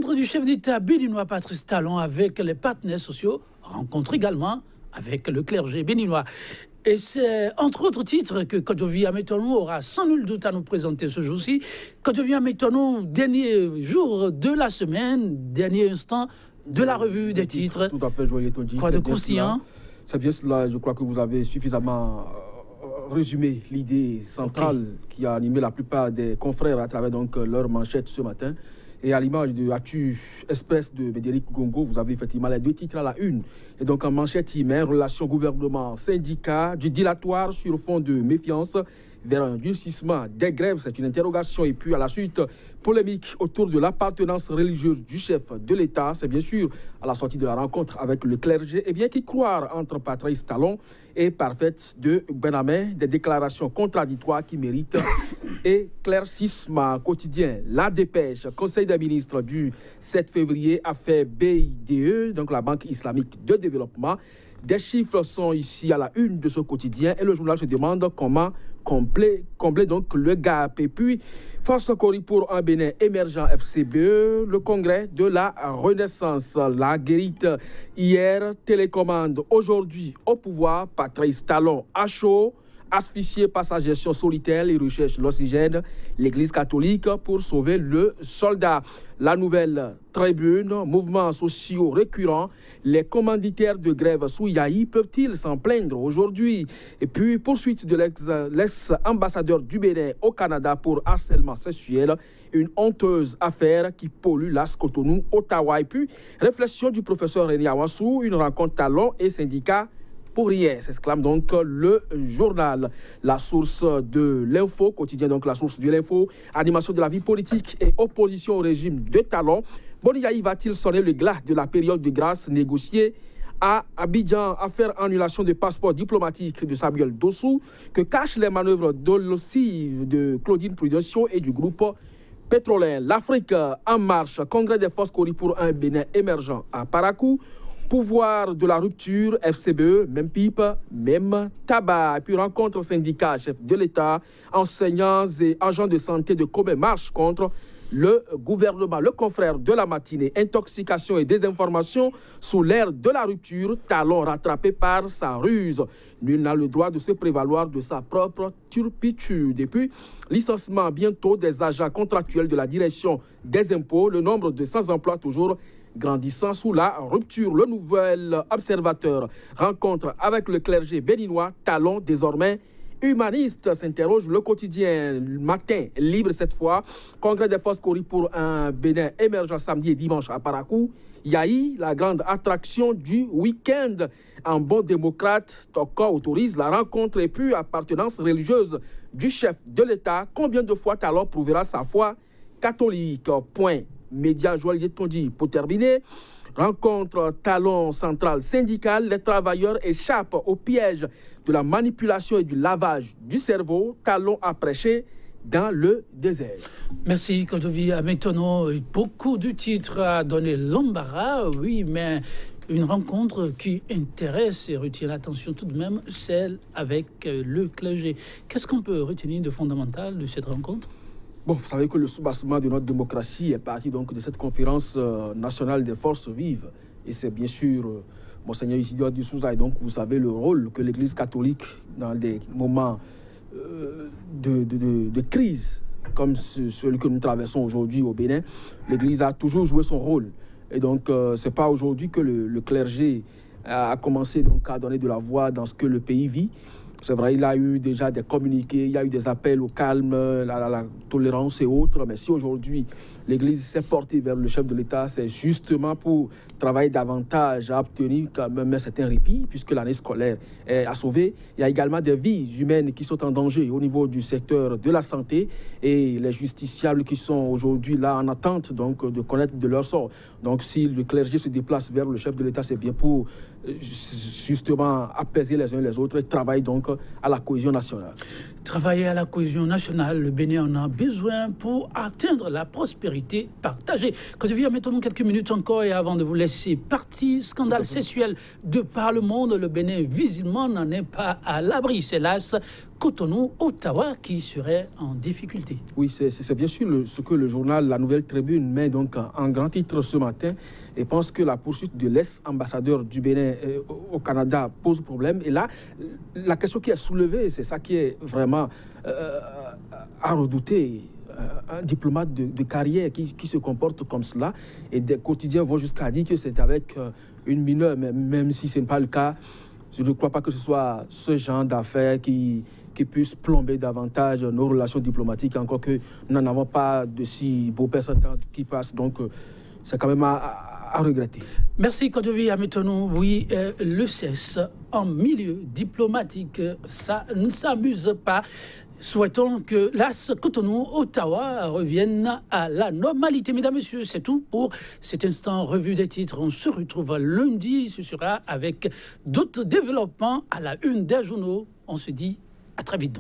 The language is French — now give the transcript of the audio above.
Rencontre du chef d'État béninois Patrice Talon avec les partenaires sociaux. Rencontre également avec le clergé béninois. Et c'est entre autres titres que Kotovi Ametonou aura sans nul doute à nous présenter ce jour-ci. Kotovi Ametonou, dernier jour de la semaine, dernier instant de la revue des titres. Tout à fait, Joël Tondi. Quoi de croustillant? C'est bien cela, je crois que vous avez suffisamment résumé l'idée centrale qui a animé la plupart des confrères à travers donc leur manchette ce matin. Et à l'image de Actu Express de Médéric Gongo, vous avez effectivement les deux titres à la une. Et donc en manchette, il met relations gouvernement-syndicat, du dilatoire sur fond de méfiance vers un durcissement des grèves. C'est une interrogation. Et puis à la suite, polémique autour de l'appartenance religieuse du chef de l'État. C'est bien sûr à la sortie de la rencontre avec le clergé. Et bien qui croire entre Patrice Talon et Parfaite de Benhamé, des déclarations contradictoires qui méritent éclaircissement quotidien. La dépêche, Conseil des ministres du 7 février, a fait BIDE, donc la Banque islamique de développement. Des chiffres sont ici à la une de ce quotidien et le journal se demande comment combler donc le gap. Et puis, Force Cori pour un Bénin émergent FCBE, le congrès de la Renaissance, la guérite hier, télécommande aujourd'hui au pouvoir, Patrice Talon à chaud, asphyxié par sa gestion solitaire, il recherche l'oxygène, l'Église catholique pour sauver le soldat. La nouvelle tribune, mouvements sociaux récurrents, les commanditaires de grève sous Yahi peuvent-ils s'en plaindre aujourd'hui? Et puis, poursuite de l'ex-ambassadeur du Bénin au Canada pour harcèlement sexuel, une honteuse affaire qui pollue l'As Cotonou, Ottawa. Et puis, réflexion du professeur René Awassou, une rencontre talon et syndicat pour rien, s'exclame donc le journal. La source de l'info, quotidien donc la source de l'info, animation de la vie politique et opposition au régime de Talon. Boni Yahi va-t-il sonner le glas de la période de grâce négociée à Abidjan, affaire annulation de passeport diplomatique de Samuel Dossou, que cachent les manœuvres dolosives de Claudine Prudencio et du groupe pétrolier. L'Afrique en marche, congrès des forces Cori pour un Bénin émergent à Parakou. Pouvoir de la rupture, FCBE, même pipe, même tabac. Et puis rencontre syndicats, chefs de l'État, enseignants et agents de santé de Comé marche contre le gouvernement. Le confrère de la matinée, intoxication et désinformation sous l'ère de la rupture, Talon rattrapé par sa ruse. Nul n'a le droit de se prévaloir de sa propre turpitude. Et puis, licenciement bientôt des agents contractuels de la direction des impôts, le nombre de sans-emploi toujours grandissant sous la rupture. Le nouvel observateur rencontre avec le clergé béninois, Talon désormais humaniste, s'interroge le quotidien matin, libre cette fois. Congrès des forces Cori pour un Bénin émergent samedi et dimanche à Parakou. Yahi, la grande attraction du week-end. En bon démocrate, Toko autorise la rencontre et puis appartenance religieuse du chef de l'État. Combien de fois Talon prouvera sa foi catholique? Point. Média Joël Tondi. Pour terminer, rencontre talon central syndical, les travailleurs échappent au piège de la manipulation et du lavage du cerveau. Talon à prêcher dans le désert. Merci Kotovi Ametono. Beaucoup de titres à donner l'embarras, oui, mais une rencontre qui intéresse et retient l'attention tout de même, celle avec le clergé. Qu'est-ce qu'on peut retenir de fondamental de cette rencontre? Bon, vous savez que le soubassement de notre démocratie est parti donc de cette conférence nationale des forces vives. Et c'est bien sûr Monseigneur Isidore D'Souza. Et donc, vous savez le rôle que l'Église catholique, dans des moments de crise, comme celui que nous traversons aujourd'hui au Bénin, l'Église a toujours joué son rôle. Et donc, ce n'est pas aujourd'hui que le clergé a commencé donc, à donner de la voix dans ce que le pays vit. C'est vrai, il a eu déjà des communiqués, il y a eu des appels au calme, la tolérance et autres. Mais si aujourd'hui, l'Église s'est portée vers le chef de l'État, c'est justement pour travailler davantage à obtenir quand même un certain répit, puisque l'année scolaire est à sauver. Il y a également des vies humaines qui sont en danger au niveau du secteur de la santé et les justiciables qui sont aujourd'hui là en attente donc, de connaître de leur sort. Donc si le clergé se déplace vers le chef de l'État, c'est bien pour justement apaiser les uns les autres et travailler donc à la cohésion nationale. Travailler à la cohésion nationale, le Bénin en a besoin pour atteindre la prospérité vérité partagée. Quand je viens, mettons quelques minutes encore et avant de vous laisser partir, scandale sexuel de par le monde, le Bénin visiblement n'en est pas à l'abri. C'est hélas Cotonou, Ottawa qui serait en difficulté. Oui, c'est bien sûr ce que le journal La Nouvelle Tribune met donc en grand titre ce matin et pense que la poursuite de l'ex-ambassadeur du Bénin au Canada pose problème. Et là, la question qui est soulevée, c'est ça qui est vraiment à redouter. Un diplomate de carrière qui se comporte comme cela, et des quotidiens vont jusqu'à dire que c'est avec une mineure, mais même si ce n'est pas le cas, je ne crois pas que ce soit ce genre d'affaires qui puisse plomber davantage nos relations diplomatiques, encore que nous n'en avons pas de si beaux personnages qui passent, donc c'est quand même à regretter. Merci Kodovi Ametonou. Oui, le cesse en milieu diplomatique, ça ne s'amuse pas. Souhaitons que l'AS Cotonou, Ottawa revienne à la normalité. Mesdames, Messieurs, c'est tout pour cet instant revue des titres. On se retrouve lundi. Ce sera avec d'autres développements à la une des journaux. On se dit à très vite donc.